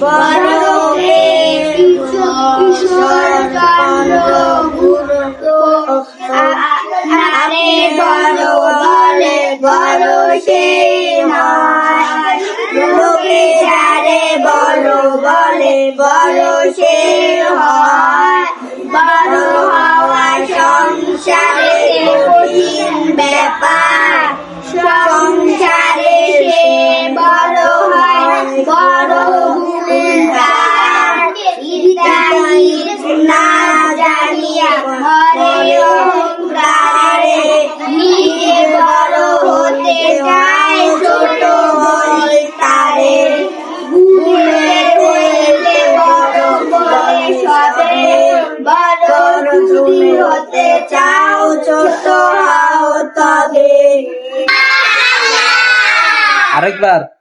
বড়কে ঈশ্বর চন্দ্র গুরু আরে বড় বলে বড় সে হয়, লোকে যারে বড় বলে বড় সে হয়। বড় হওয়া সংসারে কঠিন ব্যাপার, সংসারে সে বড় হয় বড় গুণগার। ইত্যাদি না জানিয়া ঘরে অহংকারে নিজে বড় হতে চায় ছোট বলে তারে। গুণে হইলে বড় বলে সবে, বড় যদি হতে চাও ছোট হও তবে। আরেকবার।